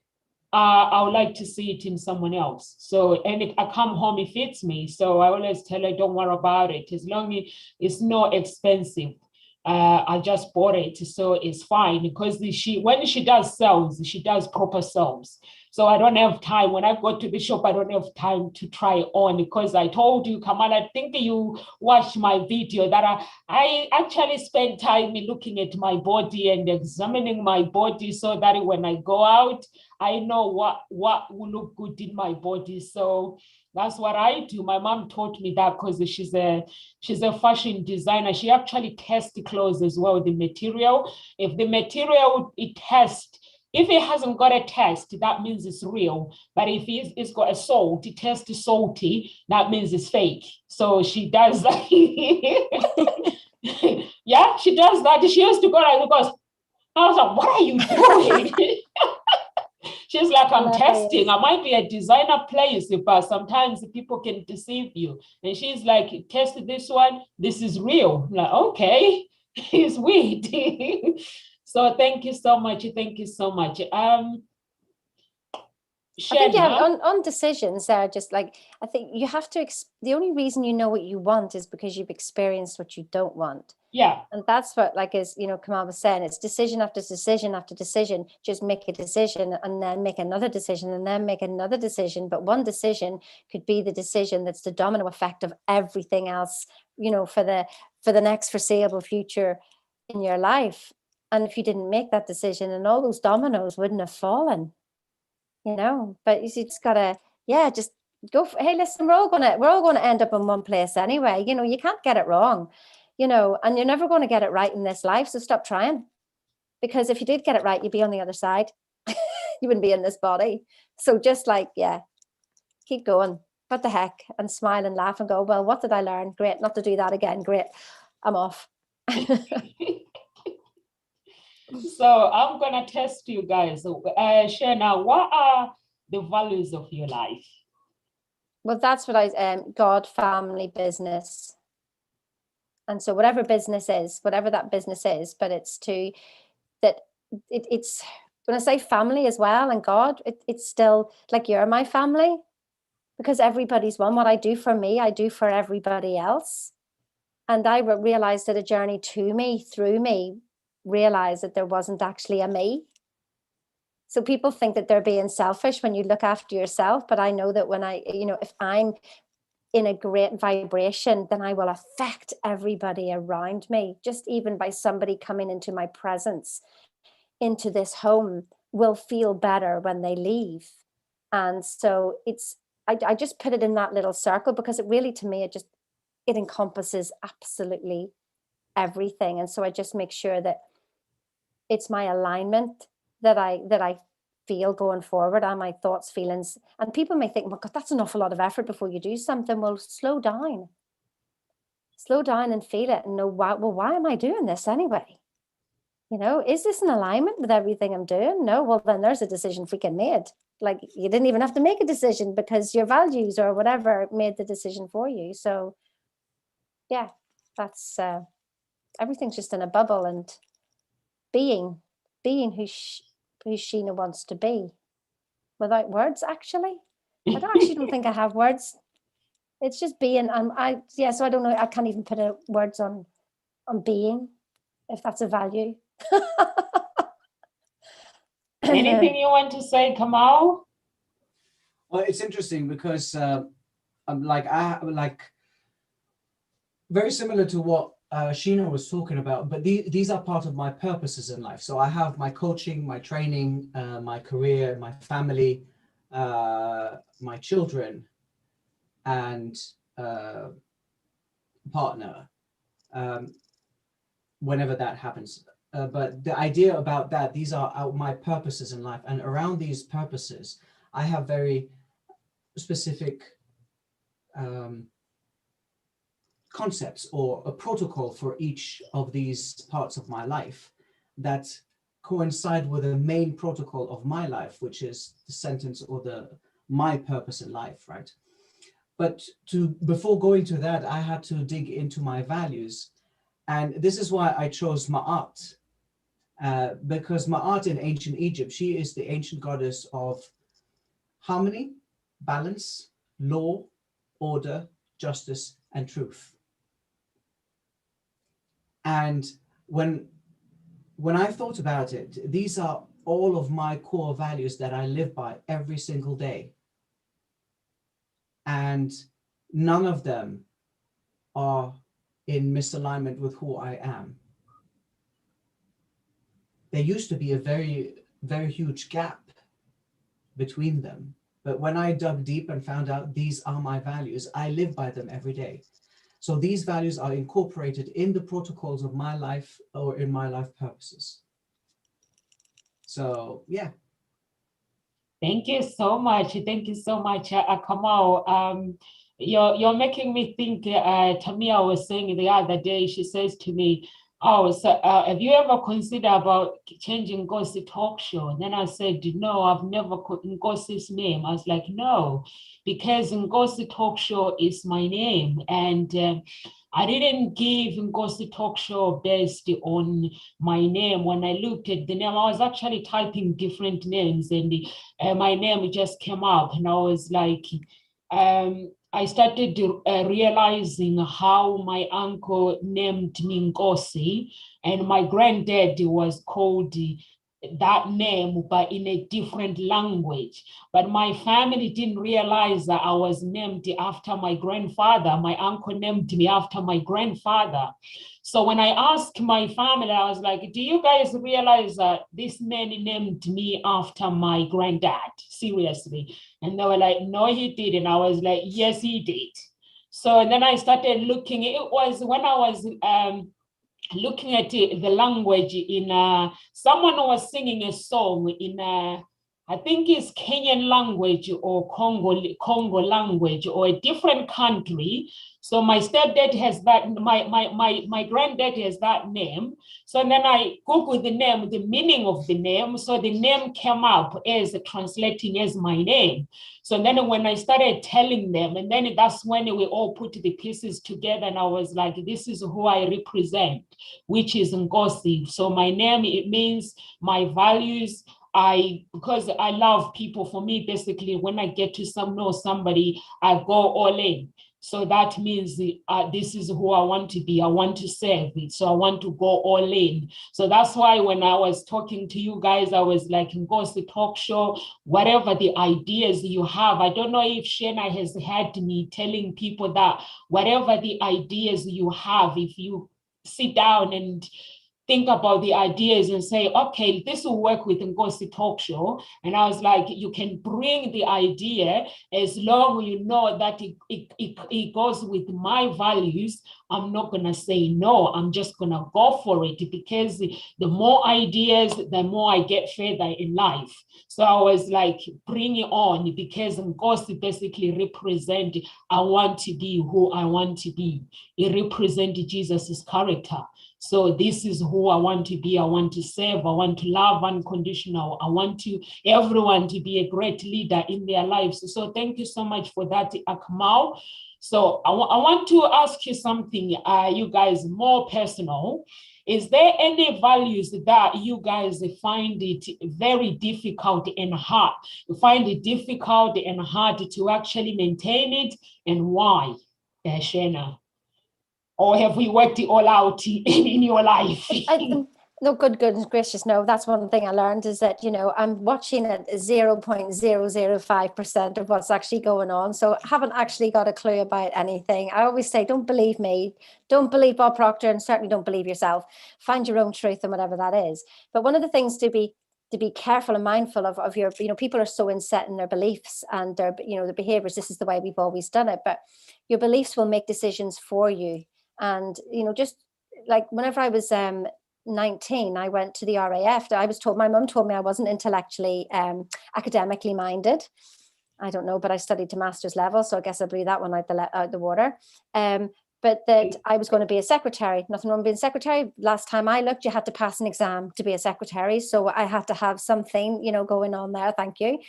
Speaker 5: I would like to see it in someone else. So, and if I come home, it fits me. So I always tell her, don't worry about it. As long as it's not expensive, I just bought it, so it's fine. Because when she does sales, she does proper sales. So I don't have time. When I go to the shop, I don't have time to try on, because I told you, Kamal, I think you watched my video that I actually spend time looking at my body and examining my body so that when I go out, I know what will look good in my body. So that's what I do. My mom taught me that because she's a fashion designer. She actually tests the clothes as well, the material. If the material if it hasn't got a test, that means it's real. But if it's got a salt, it tests salty, that means it's fake. So she does that. Yeah, she does that. She used to go like, because I was like, what are you doing? She's like, I'm testing. I might be a designer place, but sometimes people can deceive you. And she's like, test this one. This is real. I'm like, okay, it's weird. So thank you so much. Thank you so much.
Speaker 6: I think on decisions there, just like, I think you have to, the only reason you know what you want is because you've experienced what you don't want.
Speaker 5: Yeah.
Speaker 6: And that's what, like, as you know, Kamal was saying, it's decision after decision after decision. Just make a decision and then make another decision and then make another decision. But one decision could be the decision that's the domino effect of everything else, you know, for the next foreseeable future in your life. And if you didn't make that decision, and all those dominoes wouldn't have fallen, you know. But you just gotta, just go for, hey, listen, we're all gonna end up in one place anyway. You know, you can't get it wrong, you know, and you're never going to get it right in this life. So stop trying, because if you did get it right, you'd be on the other side. You wouldn't be in this body. So just like, keep going. What the heck? And smile and laugh and go, well, what did I learn? Great. Not to do that again. Great. I'm off.
Speaker 5: So I'm gonna test you guys. Share now, what are the values of your life?
Speaker 6: Well, that's what God, family, business. And so whatever business is, whatever that business is, but it's it's when I say family as well and God, it's still like you're my family, because everybody's one. What I do for me, I do for everybody else. And I realized that a journey to me, through me, realized that there wasn't actually a me. So people think that they're being selfish when you look after yourself. But I know that when if I'm in a great vibration, then I will affect everybody around me. Just even by somebody coming into my presence, into this home, will feel better when they leave. And so I just put it in that little circle because it really, to me, it encompasses absolutely everything. And so I just make sure that it's my alignment that I feel going forward, and my thoughts, feelings. And people may think, well, God, that's an awful lot of effort before you do something. Well, slow down and feel it and know why am I doing this anyway? Is this in alignment with everything I'm doing? No, well, then there's a decision freaking made. Like, you didn't even have to make a decision because your values or whatever made the decision for you. So yeah, that's everything's just in a bubble, and being who Sheena wants to be without words. Actually, I don't think I have words. It's just being. So I don't know. I can't even put words on being, if that's a value.
Speaker 5: Anything you want to say, Kamal?
Speaker 1: Well, it's interesting because I'm like very similar to what Sheena was talking about, but these are part of my purposes in life. So I have my coaching, my training, my career, my family, my children, and partner, whenever that happens. But the idea about that, these are my purposes in life. And around these purposes, I have very specific concepts or a protocol for each of these parts of my life that coincide with the main protocol of my life, which is the sentence or my purpose in life, right? But before going to that, I had to dig into my values. And this is why I chose Ma'at, because Ma'at in ancient Egypt, she is the ancient goddess of harmony, balance, law, order, justice, and truth. And when I thought about it, these are all of my core values that I live by every single day. And none of them are in misalignment with who I am. There used to be a very, very huge gap between them. But when I dug deep and found out these are my values, I live by them every day. So these values are incorporated in the protocols of my life or in my life purposes. So, yeah.
Speaker 5: Thank you so much. Thank you so much, Kamal. You're making me think, Tamia was saying the other day, she says to me, oh, so have you ever considered about changing Nkositalkshows? And then I said, no, I've never put Nkosi's name. I was like, no, because Nkositalkshows is my name. And I didn't give Nkositalkshows based on my name. When I looked at the name, I was actually typing different names, and my name just came up, and I was like, I started realizing how my uncle named me Nkosi, and my granddad was called that name, but in a different language. But my family didn't realize that I was named after my grandfather. My uncle named me after my grandfather. So when I asked my family, I was like, do you guys realize that this man named me after my granddad? Seriously. And they were like, no, he didn't. I was like, yes, he did. So then I started looking. It was when I was looking at the language in someone was singing a song in I think it's Kenyan language or Congo language or a different country. So my stepdad has that, my granddad has that name. So then I Googled the name, the meaning of the name. So the name came up as translating as my name. So then when I started telling them, and then that's when we all put the pieces together, and I was like, this is who I represent, which is Nkosi. So my name, it means my values. Because I love people, for me, basically, when I get to know somebody, I go all in. So that means this is who I want to be. I want to serve it. So I want to go all in. So that's why when I was talking to you guys, I was like, Nkositalkshows, whatever the ideas you have. I don't know if Shena has had me telling people that whatever the ideas you have, if you sit down and think about the ideas and say, okay, this will work with Nkositalkshows. And I was like, you can bring the idea as long as you know that it goes with my values. I'm not going to say no. I'm just going to go for it, because the more ideas, the more I get further in life. So I was like, bring it on, because Nkosi basically represent, I want to be who I want to be. It represents Jesus' character. So this is who I want to be. I want to serve. I want to love unconditional. I want everyone to be a great leader in their lives. So thank you so much for that, Akmal. So I want to ask you something, you guys, more personal. Is there any values that you guys find it very difficult and hard? You find it difficult and hard to actually maintain it, and why, Shena? Or have we worked it all out in your life?
Speaker 6: No, goodness gracious, no. That's one thing I learned, is that, I'm watching at 0.005% of what's actually going on. So I haven't actually got a clue about anything. I always say, don't believe me, don't believe Bob Proctor, and certainly don't believe yourself. Find your own truth, and whatever that is. But one of the things to be careful and mindful of your, people are so inset in their beliefs and their, their behaviors. This is the way we've always done it. But your beliefs will make decisions for you. And, just like whenever I was 19, I went to the RAF. I was told, my mum told me I wasn't intellectually, academically minded. I don't know, but I studied to master's level. So I guess I blew that one out the water. But that I was going to be a secretary. Nothing wrong with being a secretary. Last time I looked, you had to pass an exam to be a secretary. So I had to have something, going on there. Thank you.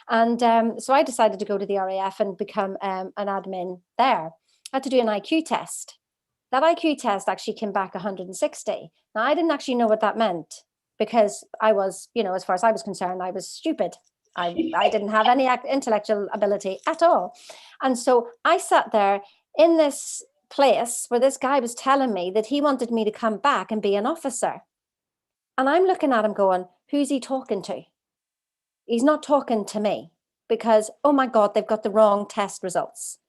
Speaker 6: And so I decided to go to the RAF and become an admin there. I had to do an IQ test. That IQ test actually came back 160. Now, I didn't actually know what that meant, because I was, as far as I was concerned, I was stupid. I didn't have any intellectual ability at all. And so I sat there in this place where this guy was telling me that he wanted me to come back and be an officer. And I'm looking at him going, who's he talking to? He's not talking to me, because, oh my God, they've got the wrong test results.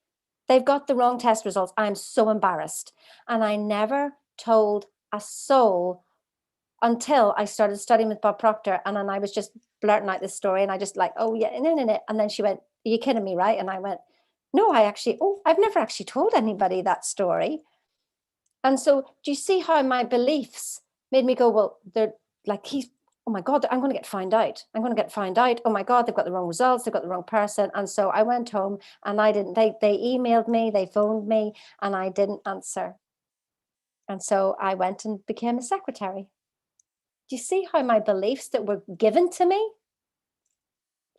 Speaker 6: They've got the wrong test results. I'm so embarrassed. And I never told a soul until I started studying with Bob Proctor. And then I was just blurting out this story, and I just like, oh yeah, no. And then she went, are you kidding me, right? And I went, no, I've never actually told anybody that story. And so do you see how my beliefs made me go, well, they're like, oh my God, I'm going to get found out. I'm going to get found out. Oh my God, they've got the wrong results. They've got the wrong person. And so I went home, and they emailed me, they phoned me, and I didn't answer. And so I went and became a secretary. Do you see how my beliefs that were given to me,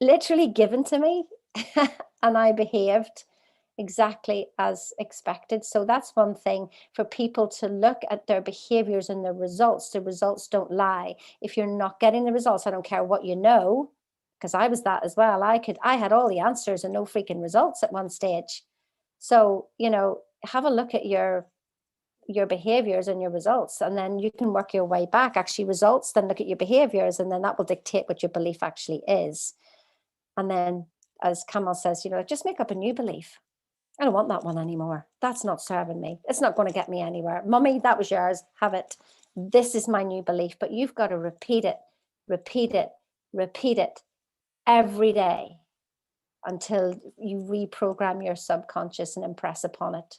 Speaker 6: literally given to me, and I behaved exactly as expected? So that's one thing for people to look at their behaviors and their results. The results don't lie. If you're not getting the results, I don't care what you know, because I was that as well. I had all the answers and no freaking results at one stage. So, have a look at your behaviors and your results, and then you can work your way back. Actually, results, then look at your behaviors, and then that will dictate what your belief actually is. And then, as Kamal says, just make up a new belief. I don't want that one anymore. That's not serving me. It's not going to get me anywhere. Mummy, that was yours. Have it. This is my new belief. But you've got to repeat it every day until you reprogram your subconscious and impress upon it.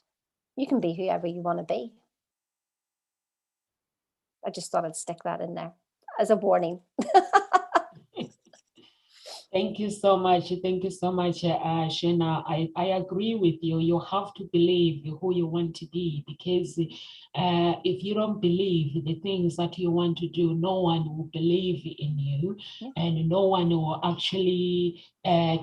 Speaker 6: You can be whoever you want to be. I just thought I'd stick that in there as a warning.
Speaker 5: Thank you so much. Thank you so much, Shena. I agree with you. You have to believe who you want to be, because if you don't believe the things that you want to do, no one will believe in you, and no one will actually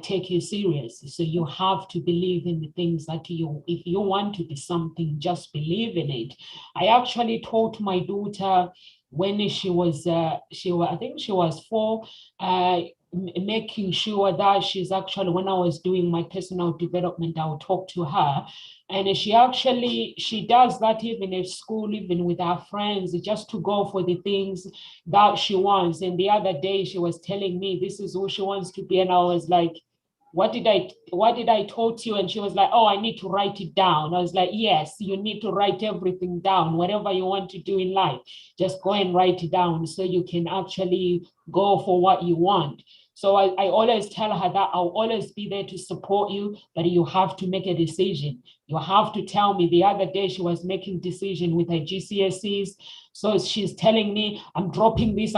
Speaker 5: take you serious. So you have to believe in the things that if you want to be something, just believe in it. I actually taught my daughter when she was, I think she was 4, making sure that she's actually, when I was doing my personal development, I would talk to her, and she does that even at school, even with her friends, just to go for the things that she wants. And the other day she was telling me this is who she wants to be, and I was like, what did I taught you? And she was like, oh, I need to write it down. I was like, yes, you need to write everything down. Whatever you want to do in life, just go and write it down so you can actually go for what you want. So I always tell her that I'll always be there to support you, but you have to make a decision. You have to tell me. The other day she was making decision with her GCSEs. So she's telling me, I'm dropping this.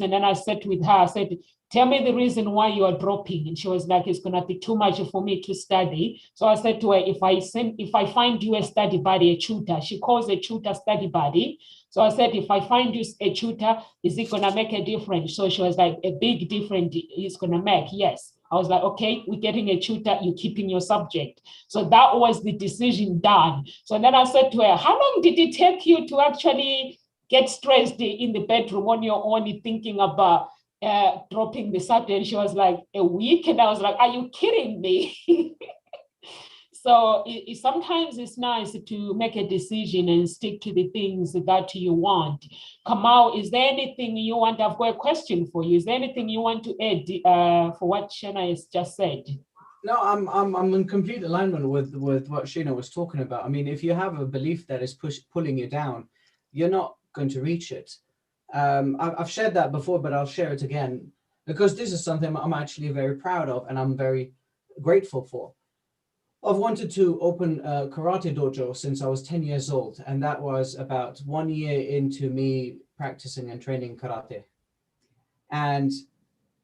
Speaker 5: And then I said with her, I said, tell me the reason why you are dropping. And she was like, it's going to be too much for me to study. So I said to her, if I find you a study buddy, a tutor, she calls a tutor study buddy. So I said, if I find you a tutor, is it going to make a difference? So she was like, a big difference it's going to make. Yes. I was like, okay, we're getting a tutor, you're keeping your subject. So that was the decision done. So then I said to her, how long did it take you to actually get stressed in the bedroom on your own, thinking about dropping the subject? And she was like, a week. And I was like, are you kidding me? So sometimes it's nice to make a decision and stick to the things that you want. Kamau, is there anything you want? I've got a question for you. Is there anything you want to add for what Shena has just said?
Speaker 1: No, I'm in complete alignment with what Sheena was talking about. I mean, if you have a belief that is pulling you down, you're not going to reach it. I've shared that before, but I'll share it again, because this is something I'm actually very proud of and I'm very grateful for. I've wanted to open a karate dojo since I was 10 years old, and that was about 1 year into me practicing and training karate. And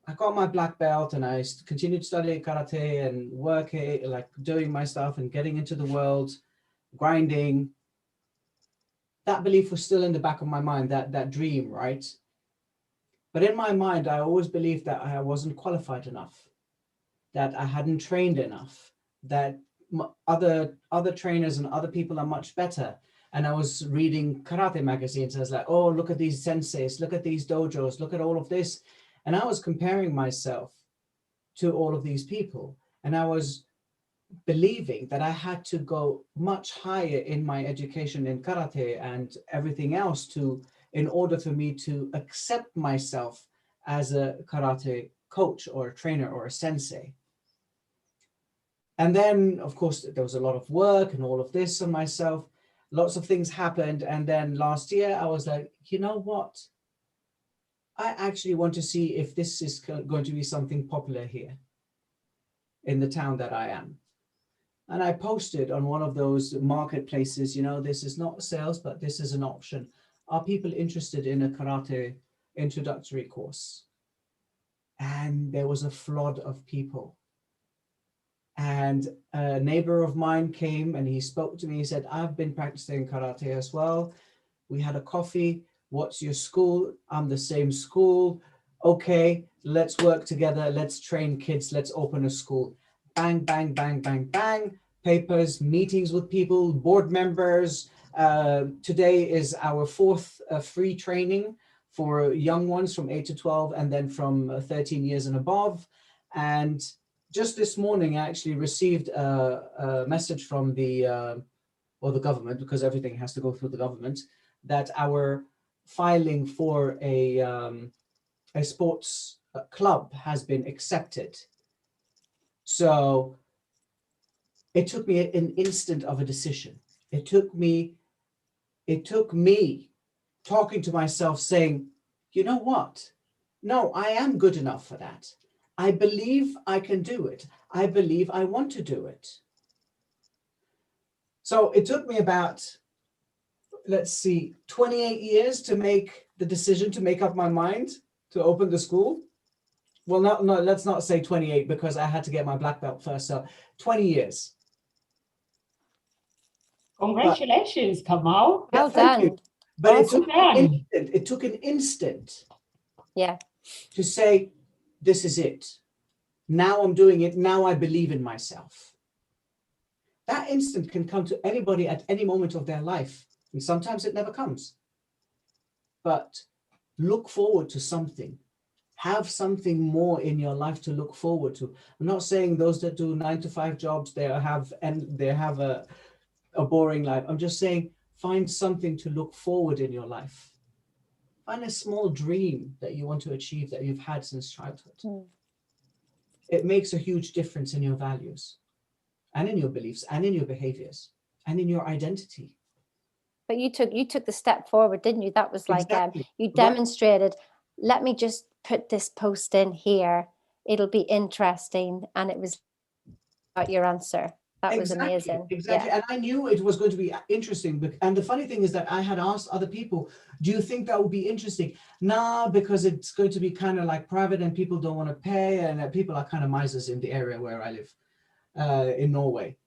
Speaker 1: I got my black belt and I continued studying karate and working, like doing my stuff and getting into the world, grinding. That belief was still in the back of my mind, that dream, right? But in my mind, I always believed that I wasn't qualified enough, that I hadn't trained enough, that other trainers and other people are much better. And I was reading karate magazines. I was like, oh, look at these senseis, look at these dojos, look at all of this. And I was comparing myself to all of these people. And I was believing that I had to go much higher in my education in karate and everything else in order for me to accept myself as a karate coach or a trainer or a sensei. And then, of course, there was a lot of work and all of this on myself. Lots of things happened. And then last year, I was like, you know what? I actually want to see if this is going to be something popular here in the town that I am. And I posted on one of those marketplaces, this is not sales, but this is an option. Are people interested in a karate introductory course? And there was a flood of people. And a neighbor of mine came and he spoke to me. He said, I've been practicing karate as well. We had a coffee. What's your school? I'm the same school. Okay, let's work together. Let's train kids. Let's open a school. Bang, bang, bang, bang, bang. Papers, meetings with people, board members. Today is our 4th free training for young ones from 8 to 12 and then from 13 years and above. And just this morning, I actually received a message from the government, because everything has to go through the government, that our filing for a sports club has been accepted. So it took me an instant of a decision. It took me talking to myself saying, you know what? No, I am good enough for that. I believe I can do it. I believe I want to do it. So it took me about, 28 years to make the decision, to make up my mind to open the school. well, no, let's not say 28 because I had to get my black belt first. So 20 years.
Speaker 5: Congratulations, Kamal.
Speaker 6: Well
Speaker 1: Thank you.
Speaker 6: done.
Speaker 1: But
Speaker 6: Awesome.
Speaker 1: it took an instant
Speaker 6: Yeah.
Speaker 1: to say, this is it. Now I'm doing it. Now I believe in myself. That instant can come to anybody at any moment of their life. And sometimes it never comes. But look forward to something. Have something more in your life to look forward to. I'm not saying those that do 9-to-5 jobs, they have a boring life. I'm just saying, find something to look forward in your life. Find a small dream that you want to achieve that you've had since childhood.
Speaker 6: Mm.
Speaker 1: It makes a huge difference in your values and in your beliefs and in your behaviors and in your identity.
Speaker 6: But you took the step forward, didn't you? That was like,
Speaker 1: Exactly.
Speaker 6: you demonstrated, let me just put this post in here. It'll be interesting. And it was about your answer. That was amazing.
Speaker 1: Exactly.
Speaker 6: Yeah.
Speaker 1: And I knew it was going to be interesting. And the funny thing is that I had asked other people, do you think that would be interesting? Nah, because it's going to be kind of like private and people don't want to pay. And people are kind of misers in the area where I live, in Norway.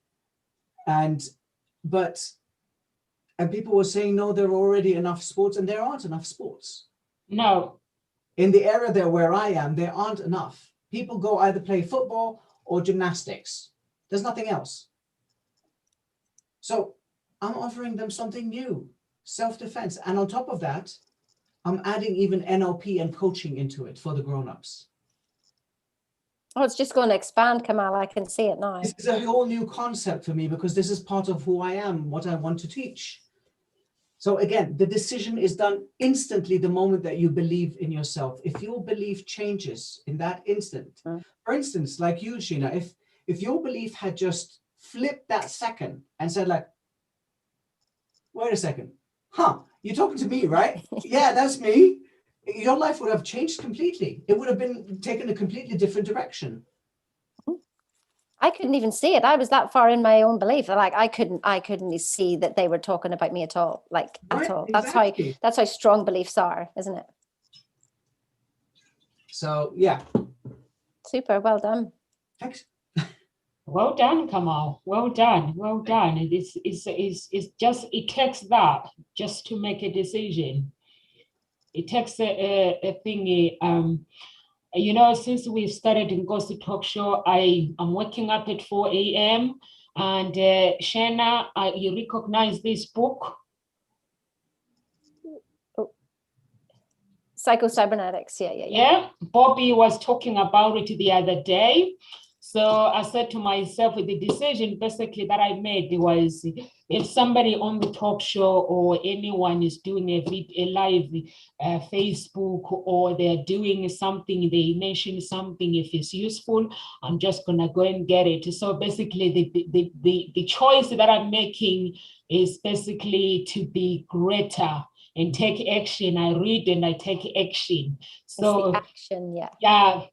Speaker 1: And people were saying, no, there are already enough sports, and there aren't enough sports.
Speaker 5: No.
Speaker 1: In the area there where I am, there aren't enough. People go either play football or gymnastics. There's nothing else. So I'm offering them something new, self-defense. And on top of that, I'm adding even NLP and coaching into it for the grown-ups.
Speaker 6: Oh, it's just going to expand, Kamal. I can see it now.
Speaker 1: This is a whole new concept for me because this is part of who I am, what I want to teach. So again, the decision is done instantly the moment that you believe in yourself. If your belief changes in that instant, for instance, like you, Sheena, if your belief had just flipped that second and said like, wait a second, you're talking to me, right? Yeah, that's me. Your life would have changed completely. It would have been taken a completely different direction.
Speaker 6: I couldn't even see it. I was that far in my own belief that like I couldn't see that they were talking about me at all, like at all.
Speaker 1: Exactly.
Speaker 6: That's how strong beliefs are, isn't it?
Speaker 1: So yeah.
Speaker 6: Super, well done.
Speaker 1: Thanks.
Speaker 5: Well done, Kamal. Well done. Well done. It's just, it takes that just to make a decision. It takes a thingy. You know, since we started Nkositalkshows, I'm waking up at 4 a.m. And Shena, you recognize this book?
Speaker 6: Oh. Psycho-cybernetics, yeah.
Speaker 5: Yeah, Bobby was talking about it the other day. So I said to myself, the decision basically that I made was, if somebody on the talk show or anyone is doing a live Facebook, or they're doing something, they mention something, if it's useful, I'm just gonna go and get it. So basically the choice that I'm making is basically to be greater and take action. I read and I take action. So
Speaker 6: it's the action, yeah.
Speaker 5: Yeah.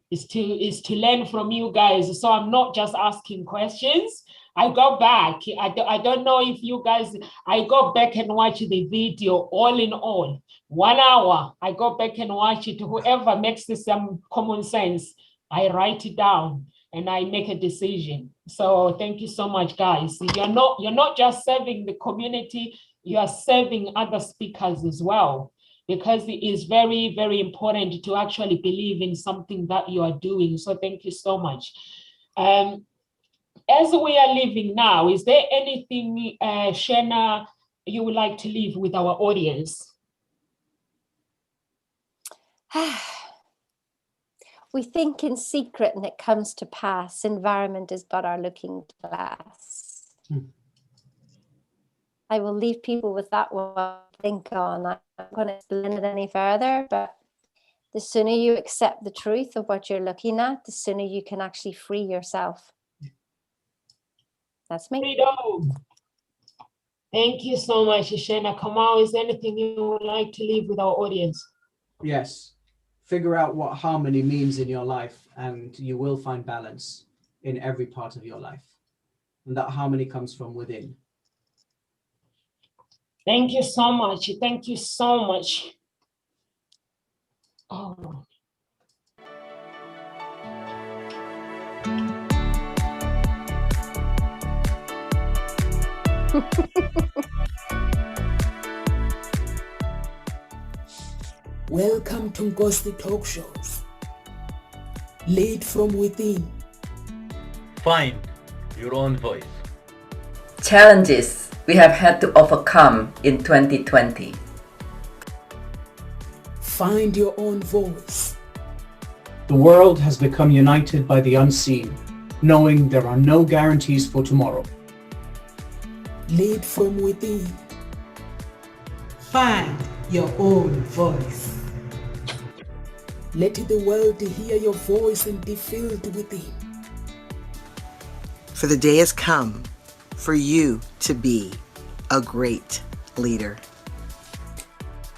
Speaker 5: Is to learn from you guys. So I'm not just asking questions. I go back. I don't know if you guys, I go back and watch the video all in all. 1 hour, I go back and watch it. Whoever makes some common sense, I write it down and I make a decision. So thank you so much, guys. You're not just serving the community, you are serving other speakers as well, because it is very, very important to actually believe in something that you are doing. So thank you so much. As we are leaving now, is there anything, Shena, you would like to leave with our audience?
Speaker 6: We think in secret and it comes to pass. Environment is but our looking glass. I will leave people with that one to think on. I'm not going to explain it any further, but the sooner you accept the truth of what you're looking at, the sooner you can actually free yourself. That's me.
Speaker 5: Freedom. Thank you so much, Shena. Kamal, is there anything you would like to leave with our audience?
Speaker 1: Yes. Figure out what harmony means in your life, and you will find balance in every part of your life. And that harmony comes from within.
Speaker 5: Thank you so much. Thank you so much. Oh.
Speaker 2: Welcome to Nkositalkshows. Lead from within.
Speaker 7: Find your own voice.
Speaker 8: Challenges we have had to overcome in 2020.
Speaker 2: Find your own voice.
Speaker 1: The world has become united by the unseen, knowing there are no guarantees for tomorrow.
Speaker 2: Lead from within. Find your own voice. Let the world hear your voice and be filled within.
Speaker 3: For the day has come for you to be a great leader.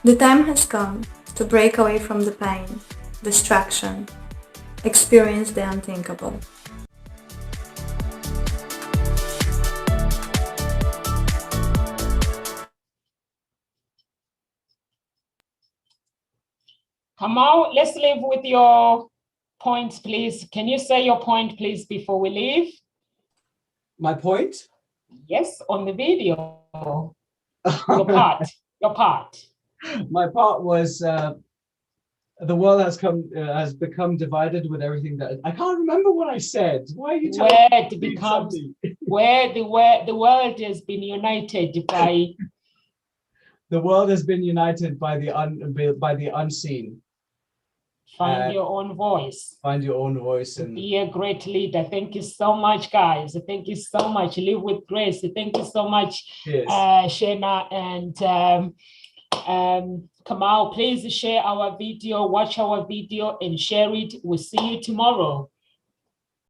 Speaker 4: The time has come to break away from the pain, distraction, experience the unthinkable.
Speaker 5: Kamal, let's leave with your points, please. Can you say your point, please, before we leave?
Speaker 1: My point?
Speaker 5: Yes, on the video. Your part. Your part.
Speaker 1: My part was the world has become divided with everything that I can't remember what I said. Why are you telling
Speaker 5: Where
Speaker 1: me
Speaker 5: it becomes where the world has been united by
Speaker 1: the world has been united by the unseen.
Speaker 5: find your own voice.
Speaker 1: Find your own voice and
Speaker 5: Be a great leader. Thank you so much, guys. Thank you so much. Live with grace. Thank you so much, Shena and Kamal. Please share our video, watch our video and share it. We'll see you tomorrow.